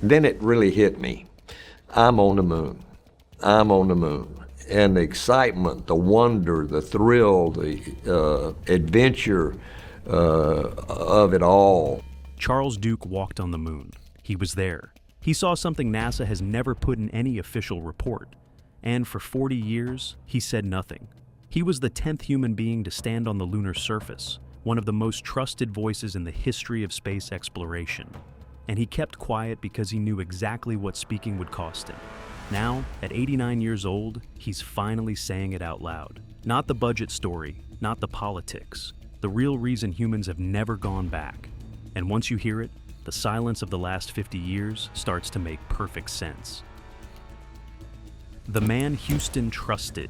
Then it really hit me. I'm on the moon. I'm on the moon. And the excitement, the wonder, the thrill, the adventure of it all. Charles Duke walked on the moon. He was there. He saw something NASA has never put in any official report. And for 40 years, he said nothing. He was the 10th human being to stand on the lunar surface, one of the most trusted voices in the history of space exploration. And he kept quiet because he knew exactly what speaking would cost him. Now, at 89 years old, he's finally saying it out loud. Not the budget story, not the politics. The real reason humans have never gone back. And once you hear it, the silence of the last 50 years starts to make perfect sense. The man Houston trusted.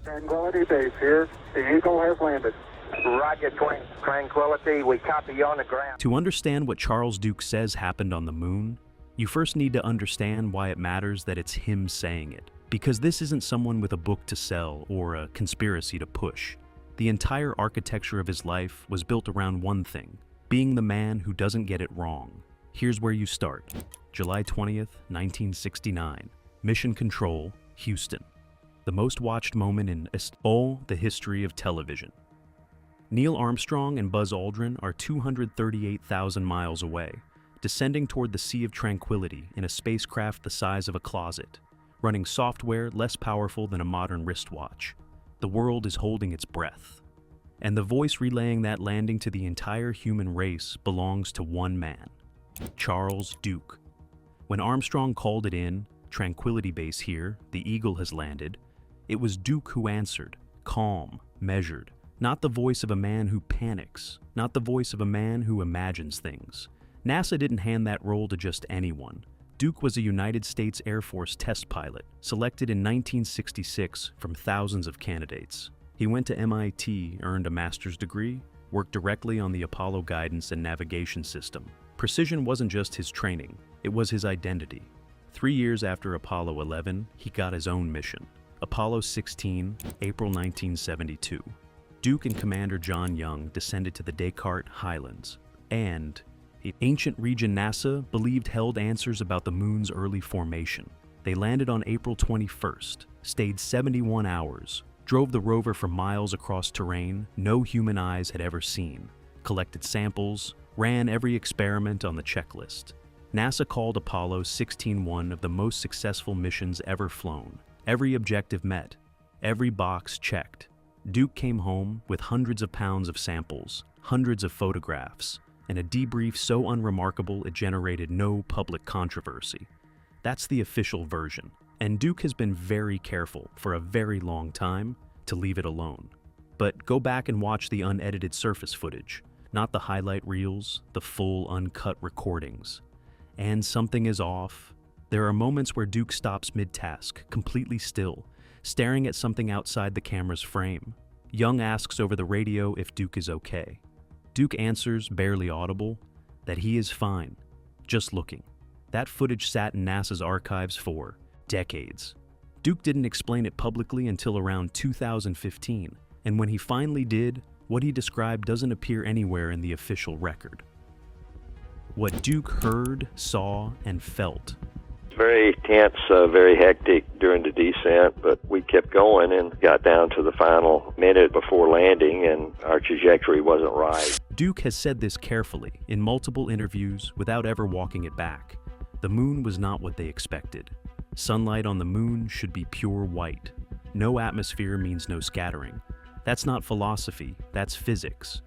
Tranquility Base here. The Eagle has landed. Roger, Tranquility. We copy you on the ground. To understand what Charles Duke says happened on the moon, you first need to understand why it matters that it's him saying it. Because this isn't someone with a book to sell or a conspiracy to push. The entire architecture of his life was built around one thing: being the man who doesn't get it wrong. Here's where you start. July 20th, 1969. Mission Control, Houston. The most watched moment in all the history of television. Neil Armstrong and Buzz Aldrin are 238,000 miles away, descending toward the Sea of Tranquility in a spacecraft the size of a closet, running software less powerful than a modern wristwatch. The world is holding its breath. And the voice relaying that landing to the entire human race belongs to one man, Charles Duke. When Armstrong called it in, Tranquility Base here, the Eagle has landed, it was Duke who answered, calm, measured, not the voice of a man who panics, not the voice of a man who imagines things. NASA didn't hand that role to just anyone. Duke was a United States Air Force test pilot, selected in 1966 from thousands of candidates. He went to MIT, earned a master's degree, worked directly on the Apollo guidance and navigation system. Precision wasn't just his training, it was his identity. 3 years after Apollo 11, he got his own mission. Apollo 16, April 1972. Duke and Commander John Young descended to the Descartes Highlands, and an ancient region NASA believed held answers about the moon's early formation. They landed on April 21st, stayed 71 hours, drove the rover for miles across terrain no human eyes had ever seen, collected samples, ran every experiment on the checklist. NASA called Apollo 16 one of the most successful missions ever flown. Every objective met, every box checked. Duke came home with hundreds of pounds of samples, hundreds of photographs, and a debrief so unremarkable it generated no public controversy. That's the official version, and Duke has been very careful for a very long time to leave it alone. But go back and watch the unedited surface footage, not the highlight reels, the full uncut recordings. And something is off. There are moments where Duke stops mid-task, completely still, staring at something outside the camera's frame. Young asks over the radio if Duke is okay. Duke answers, barely audible, that he is fine, just looking. That footage sat in NASA's archives for decades. Duke didn't explain it publicly until around 2015, and when he finally did, what he described doesn't appear anywhere in the official record. What Duke heard, saw, and felt. Very tense, very hectic during the descent, but we kept going and got down to the final minute before landing, and our trajectory wasn't right. Duke has said this carefully in multiple interviews without ever walking it back. The moon was not what they expected. Sunlight on the moon should be pure white. No atmosphere means no scattering. That's not philosophy, that's physics.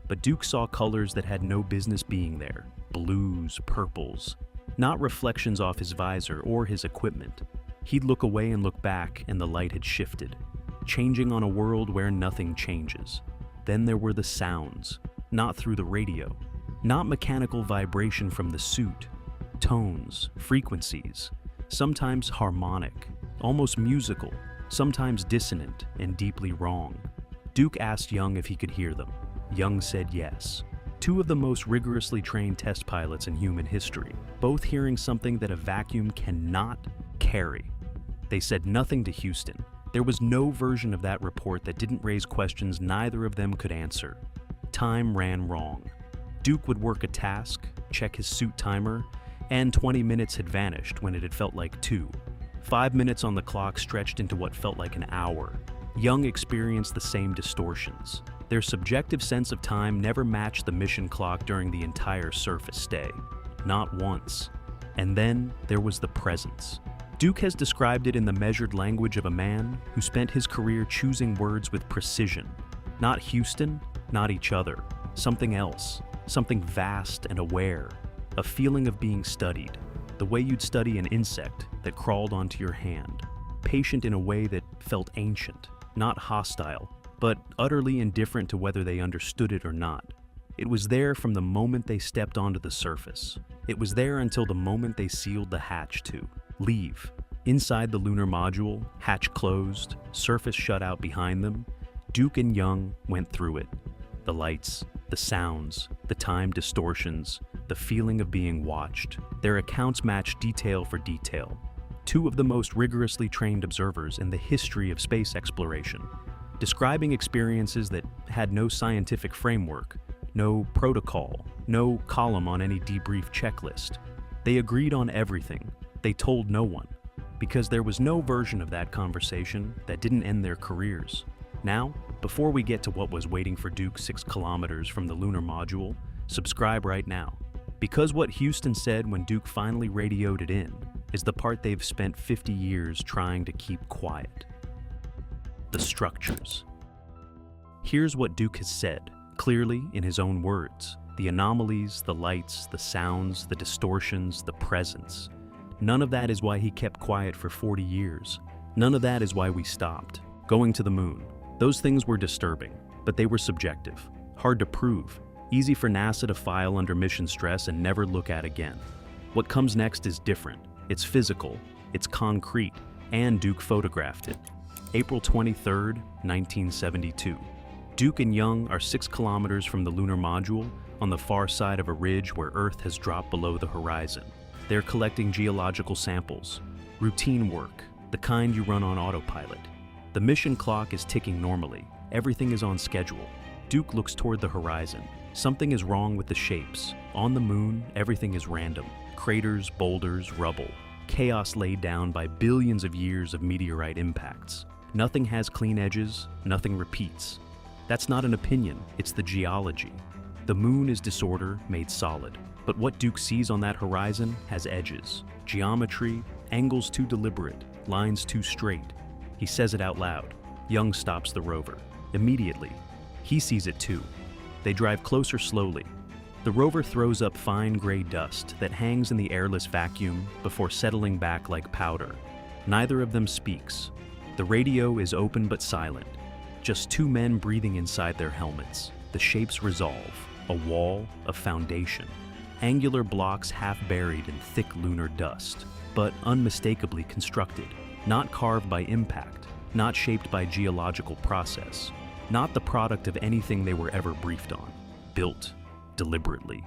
But Duke saw colors that had no business being there. Blues, purples. Not reflections off his visor or his equipment. He'd look away and look back, and the light had shifted, changing on a world where nothing changes. Then there were the sounds, not through the radio, not mechanical vibration from the suit, tones, frequencies, sometimes harmonic, almost musical, sometimes dissonant and deeply wrong. Duke asked Young if he could hear them. Young said yes. Two of the most rigorously trained test pilots in human history, both hearing something that a vacuum cannot carry. They said nothing to Houston. There was no version of that report that didn't raise questions neither of them could answer. Time ran wrong. Duke would work a task, check his suit timer, And 20 minutes had vanished when it had felt like 2. 5 minutes on the clock stretched into what felt like an hour. Young experienced the same distortions. Their subjective sense of time never matched the mission clock during the entire surface stay. Not once. And then there was the presence. Duke has described it in the measured language of a man who spent his career choosing words with precision. Not Houston, not each other. Something else. Something vast and aware. A feeling of being studied. The way you'd study an insect that crawled onto your hand. Patient in a way that felt ancient. Not hostile, but utterly indifferent to whether they understood it or not. It was there from the moment they stepped onto the surface. It was there until the moment they sealed the hatch to leave. Inside the lunar module, hatch closed, surface shut out behind them, Duke and Young went through it. The lights, the sounds, the time distortions, the feeling of being watched. Their accounts matched detail for detail. Two of the most rigorously trained observers in the history of space exploration, describing experiences that had no scientific framework, no protocol, no column on any debrief checklist. They agreed on everything. They told no one, because there was no version of that conversation that didn't end their careers. Now, before we get to what was waiting for Duke 6 kilometers from the lunar module, subscribe right now. Because what Houston said when Duke finally radioed it in is the part they've spent 50 years trying to keep quiet. The structures. Here's what Duke has said, clearly in his own words. The anomalies, the lights, the sounds, the distortions, the presence. None of that is why he kept quiet for 40 years. None of that is why we stopped. Going to the moon. Those things were disturbing, but they were subjective. Hard to prove. Easy for NASA to file under mission stress and never look at again. What comes next is different. It's physical, it's concrete, and Duke photographed it. April 23rd, 1972. Duke and Young are 6 kilometers from the lunar module on the far side of a ridge where Earth has dropped below the horizon. They're collecting geological samples. Routine work, the kind you run on autopilot. The mission clock is ticking normally. Everything is on schedule. Duke looks toward the horizon. Something is wrong with the shapes. On the moon, everything is random. Craters, boulders, rubble. Chaos laid down by billions of years of meteorite impacts. Nothing has clean edges, nothing repeats. That's not an opinion, it's the geology. The moon is disorder made solid. But what Duke sees on that horizon has edges. Geometry, angles too deliberate, lines too straight. He says it out loud. Young stops the rover. Immediately, he sees it too. They drive closer slowly. The rover throws up fine gray dust that hangs in the airless vacuum before settling back like powder. Neither of them speaks. The radio is open but silent. Just 2 men breathing inside their helmets. The shapes resolve. A wall, a foundation. Angular blocks half buried in thick lunar dust, but unmistakably constructed. Not carved by impact, not shaped by geological process. Not the product of anything they were ever briefed on. Built, deliberately,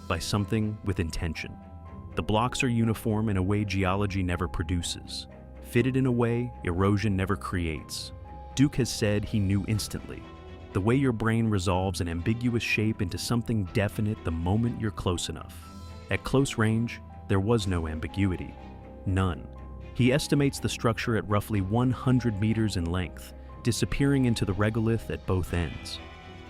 by something with intention. The blocks are uniform in a way geology never produces. Fitted in a way erosion never creates. Duke has said he knew instantly. The way your brain resolves an ambiguous shape into something definite the moment you're close enough. At close range, there was no ambiguity. None. He estimates the structure at roughly 100 meters in length, disappearing into the regolith at both ends,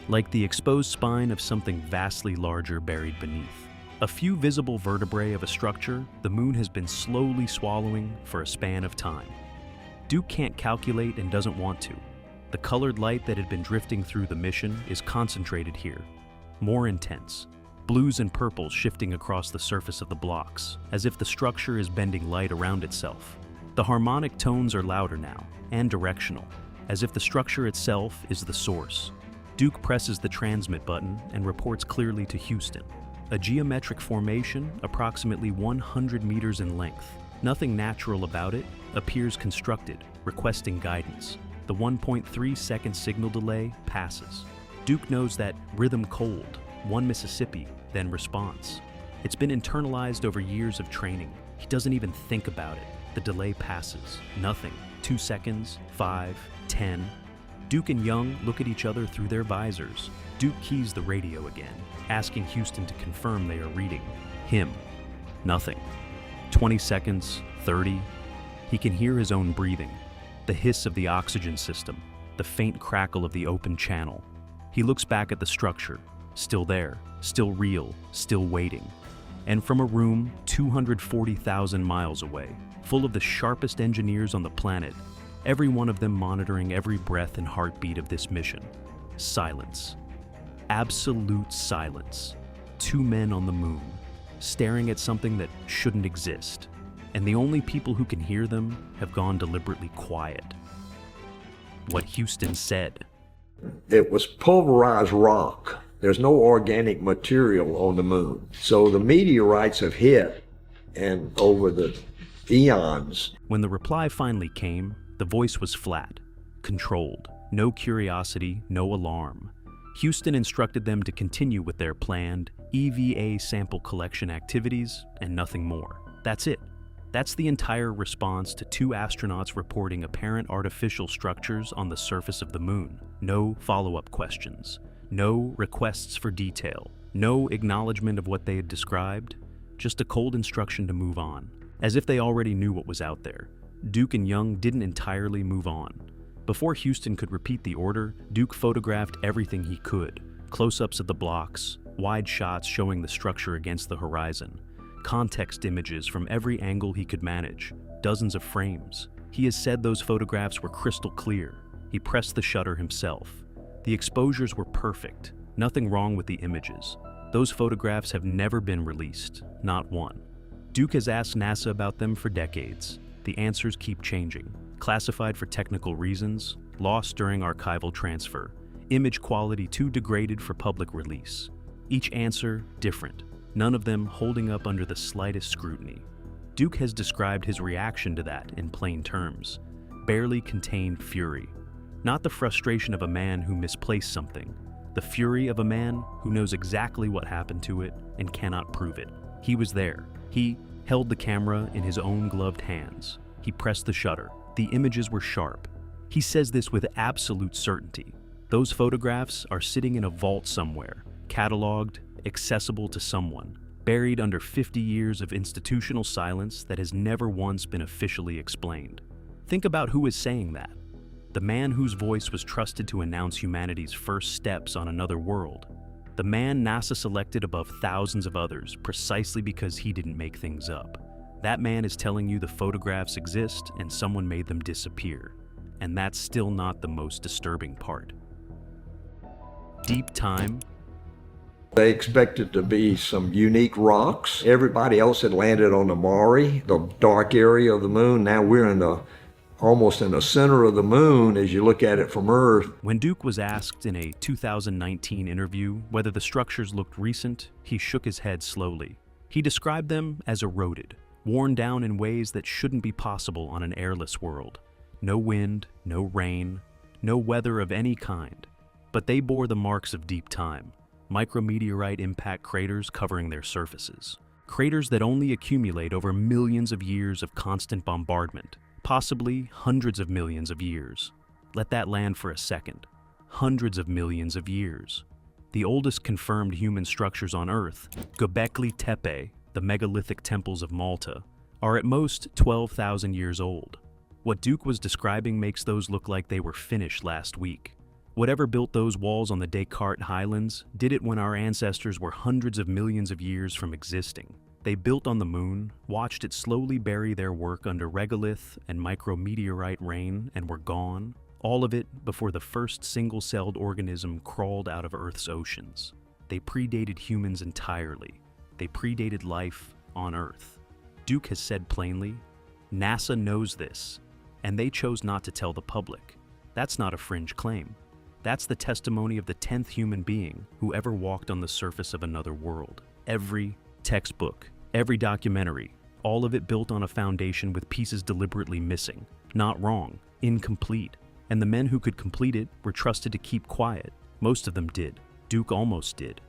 like the exposed spine of something vastly larger buried beneath. A few visible vertebrae of a structure the moon has been slowly swallowing for a span of time. Duke can't calculate and doesn't want to. The colored light that had been drifting through the mission is concentrated here, more intense. Blues and purples shifting across the surface of the blocks, as if the structure is bending light around itself. The harmonic tones are louder now, and directional, as if the structure itself is the source. Duke presses the transmit button and reports clearly to Houston. A geometric formation approximately 100 meters in length. Nothing natural about it, appears constructed, requesting guidance. The 1.3-second signal delay passes. Duke knows that rhythm cold, 1 Mississippi, then response. It's been internalized over years of training. He doesn't even think about it. The delay passes. Nothing. 2 seconds, 5, 10. Duke and Young look at each other through their visors. Duke keys the radio again, asking Houston to confirm they are reading him. Nothing. 20 seconds, 30. He can hear his own breathing, the hiss of the oxygen system, the faint crackle of the open channel. He looks back at the structure, still there, still real, still waiting. And from a room 240,000 miles away, full of the sharpest engineers on the planet, every one of them monitoring every breath and heartbeat of this mission. Silence. Absolute silence. Two men on the moon, staring at something that shouldn't exist. And the only people who can hear them have gone deliberately quiet. What Houston said. It was pulverized rock. There's no organic material on the moon. So the meteorites have hit, and over the eons. When the reply finally came, the voice was flat, controlled, no curiosity, no alarm. Houston instructed them to continue with their planned EVA sample collection activities and nothing more. That's it. That's the entire response to two astronauts reporting apparent artificial structures on the surface of the moon. No follow-up questions. No requests for detail. No acknowledgement of what they had described. Just a cold instruction to move on. As if they already knew what was out there. Duke and Young didn't entirely move on. Before Houston could repeat the order, Duke photographed everything he could. Close-ups of the blocks, wide shots showing the structure against the horizon. Context images from every angle he could manage, dozens of frames. He has said those photographs were crystal clear. He pressed the shutter himself. The exposures were perfect, nothing wrong with the images. Those photographs have never been released, not one. Duke has asked NASA about them for decades. The answers keep changing. Classified for technical reasons, lost during archival transfer, image quality too degraded for public release. Each answer different. None of them holding up under the slightest scrutiny. Duke has described his reaction to that in plain terms. Barely contained fury. Not the frustration of a man who misplaced something. The fury of a man who knows exactly what happened to it and cannot prove it. He was there. He held the camera in his own gloved hands. He pressed the shutter. The images were sharp. He says this with absolute certainty. Those photographs are sitting in a vault somewhere, cataloged, accessible to someone, buried under 50 years of institutional silence that has never once been officially explained. Think about who is saying that. The man whose voice was trusted to announce humanity's first steps on another world. The man NASA selected above thousands of others precisely because he didn't make things up. That man is telling you the photographs exist and someone made them disappear. And that's still not the most disturbing part. Deep time. They expected to be some unique rocks. Everybody else had landed on the Maury, the dark area of the moon. Now we're almost in the center of the moon as you look at it from Earth. When Duke was asked in a 2019 interview whether the structures looked recent, he shook his head slowly. He described them as eroded, worn down in ways that shouldn't be possible on an airless world. No wind, no rain, no weather of any kind. But they bore the marks of deep time. Micrometeorite impact craters covering their surfaces. Craters that only accumulate over millions of years of constant bombardment, possibly hundreds of millions of years. Let that land for a second. Hundreds of millions of years. The oldest confirmed human structures on Earth, Göbekli Tepe, the megalithic temples of Malta, are at most 12,000 years old. What Duke was describing makes those look like they were finished last week. Whatever built those walls on the Descartes Highlands did it when our ancestors were hundreds of millions of years from existing. They built on the moon, watched it slowly bury their work under regolith and micrometeorite rain, and were gone. All of it before the first single-celled organism crawled out of Earth's oceans. They predated humans entirely. They predated life on Earth. Duke has said plainly, NASA knows this, and they chose not to tell the public. That's not a fringe claim. That's the testimony of the 10th human being who ever walked on the surface of another world. Every textbook, every documentary, all of it built on a foundation with pieces deliberately missing, not wrong, incomplete. And the men who could complete it were trusted to keep quiet. Most of them did. Duke almost did.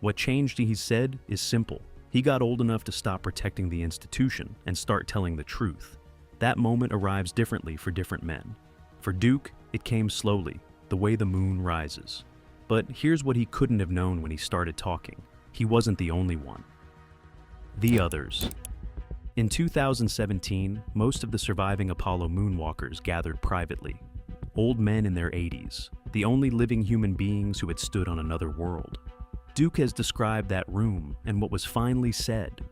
What changed, he said, is simple. He got old enough to stop protecting the institution and start telling the truth. That moment arrives differently for different men. For Duke, it came slowly, the way the moon rises. But here's what he couldn't have known when he started talking. He wasn't the only one. The Others. In 2017, most of the surviving Apollo moonwalkers gathered privately. Old men in their 80s, the only living human beings who had stood on another world. Duke has described that room and what was finally said.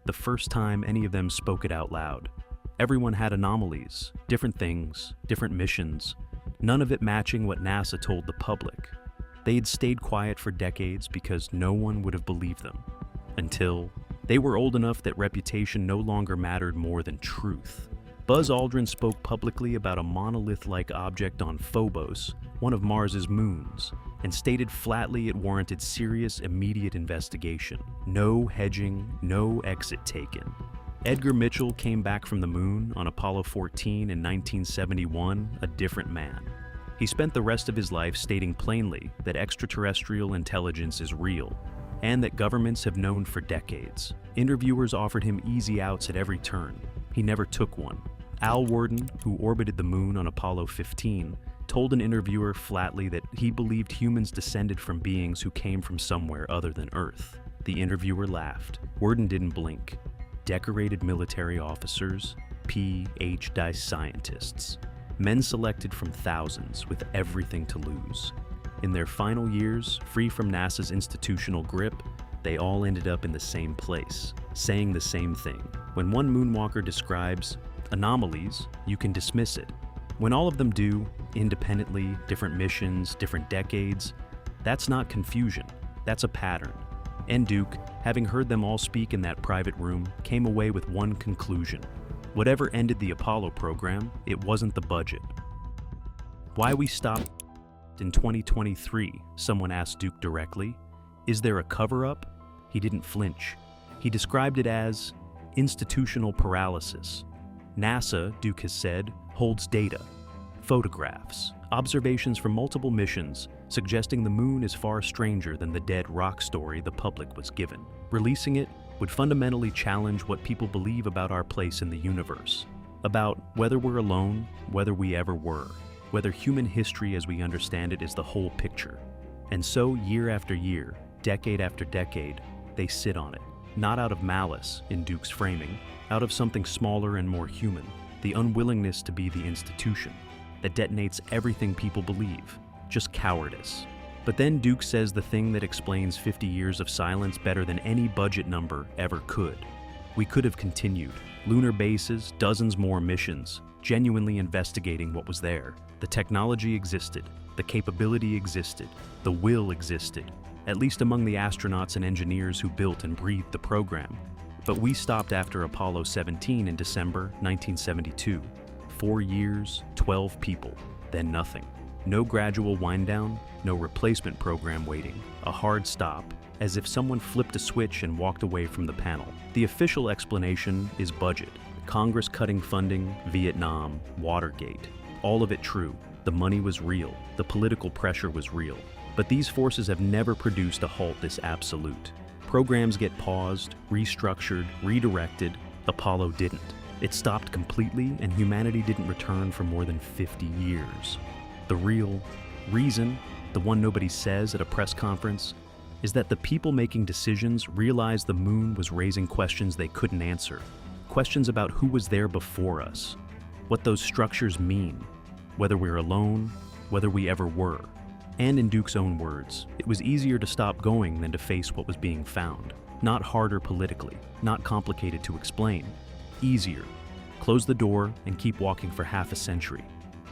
The first time any of them spoke it out loud. Everyone had anomalies, different things, different missions, none of it matching what NASA told the public. They had stayed quiet for decades because no one would have believed them. Until they were old enough that reputation no longer mattered more than truth. Buzz Aldrin spoke publicly about a monolith-like object on Phobos, one of Mars's moons, and stated flatly it warranted serious, immediate investigation. No hedging, no exit taken. Edgar Mitchell came back from the moon on Apollo 14 in 1971, a different man. He spent the rest of his life stating plainly that extraterrestrial intelligence is real, and that governments have known for decades. Interviewers offered him easy outs at every turn. He never took one. Al Worden, who orbited the moon on Apollo 15, told an interviewer flatly that he believed humans descended from beings who came from somewhere other than Earth. The interviewer laughed. Worden didn't blink. Decorated military officers, Ph.D. scientists, men selected from thousands with everything to lose. In their final years, free from NASA's institutional grip, they all ended up in the same place, saying the same thing. When one moonwalker describes anomalies, you can dismiss it. When all of them do, independently, different missions, different decades, that's not confusion, that's a pattern. And Duke, having heard them all speak in that private room, came away with one conclusion. Whatever ended the Apollo program, it wasn't the budget. Why we stopped in 2023, someone asked Duke directly. Is there a cover-up? He didn't flinch. He described it as institutional paralysis. NASA, Duke has said, holds data, photographs, observations from multiple missions, suggesting the moon is far stranger than the dead rock story the public was given. Releasing it would fundamentally challenge what people believe about our place in the universe, about whether we're alone, whether we ever were, whether human history as we understand it is the whole picture. And so, year after year, decade after decade, they sit on it, not out of malice, in Duke's framing, out of something smaller and more human, the unwillingness to be the institution that detonates everything people believe, just cowardice. But then Duke says the thing that explains 50 years of silence better than any budget number ever could. We could have continued. Lunar bases, dozens more missions, genuinely investigating what was there. The technology existed, the capability existed, the will existed, at least among the astronauts and engineers who built and breathed the program. But we stopped after Apollo 17 in December 1972. 4 years, 12 people, then nothing. No gradual wind-down, no replacement program waiting, a hard stop, as if someone flipped a switch and walked away from the panel. The official explanation is budget. Congress cutting funding, Vietnam, Watergate. All of it true. The money was real. The political pressure was real. But these forces have never produced a halt this absolute. Programs get paused, restructured, redirected. Apollo didn't. It stopped completely, and humanity didn't return for more than 50 years. The real reason, the one nobody says at a press conference, is that the people making decisions realized the moon was raising questions they couldn't answer. Questions about who was there before us, what those structures mean, whether we're alone, whether we ever were. And in Duke's own words, it was easier to stop going than to face what was being found. Not harder politically, not complicated to explain. Easier. Close the door and keep walking for half a century.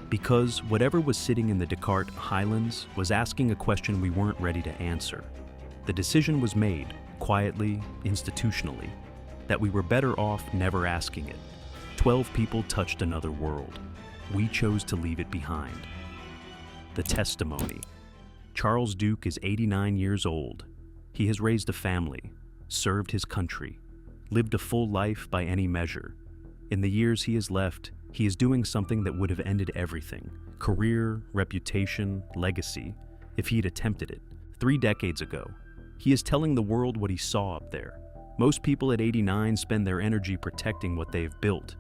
Because whatever was sitting in the Descartes Highlands was asking a question we weren't ready to answer. The decision was made, quietly, institutionally, that we were better off never asking it. 12 people touched another world. We chose to leave it behind. The testimony. Charles Duke is 89 years old. He has raised a family, served his country, lived a full life by any measure. In the years he has left, he is doing something that would have ended everything. Career, reputation, legacy, if he had attempted it. 3 decades ago. He is telling the world what he saw up there. Most people at 89 spend their energy protecting what they've built.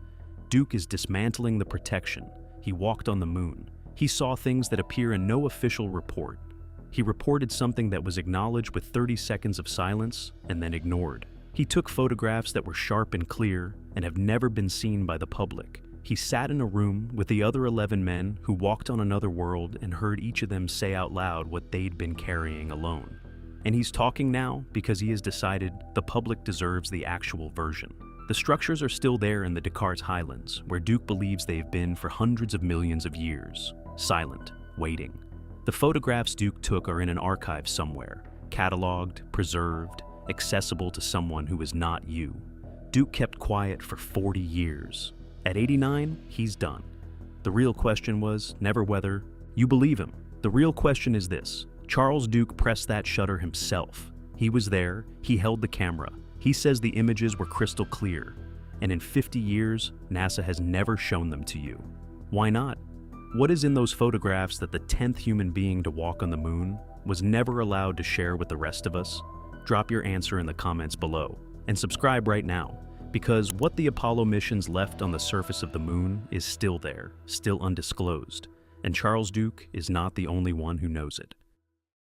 Duke is dismantling the protection. He walked on the moon. He saw things that appear in no official report. He reported something that was acknowledged with 30 seconds of silence and then ignored. He took photographs that were sharp and clear and have never been seen by the public. He sat in a room with the other 11 men who walked on another world and heard each of them say out loud what they'd been carrying alone. And he's talking now because he has decided the public deserves the actual version. The structures are still there in the Descartes Highlands, where Duke believes they've been for hundreds of millions of years, silent, waiting. The photographs Duke took are in an archive somewhere, cataloged, preserved, accessible to someone who is not you. Duke kept quiet for 40 years. At 89, he's done. The real question was never whether you believe him. The real question is this: Charles Duke pressed that shutter himself. He was there, he held the camera. He says the images were crystal clear. And in 50 years, NASA has never shown them to you. Why not? What is in those photographs that the 10th human being to walk on the moon was never allowed to share with the rest of us? Drop your answer in the comments below. And subscribe right now, because what the Apollo missions left on the surface of the moon is still there, still undisclosed. And Charles Duke is not the only one who knows it.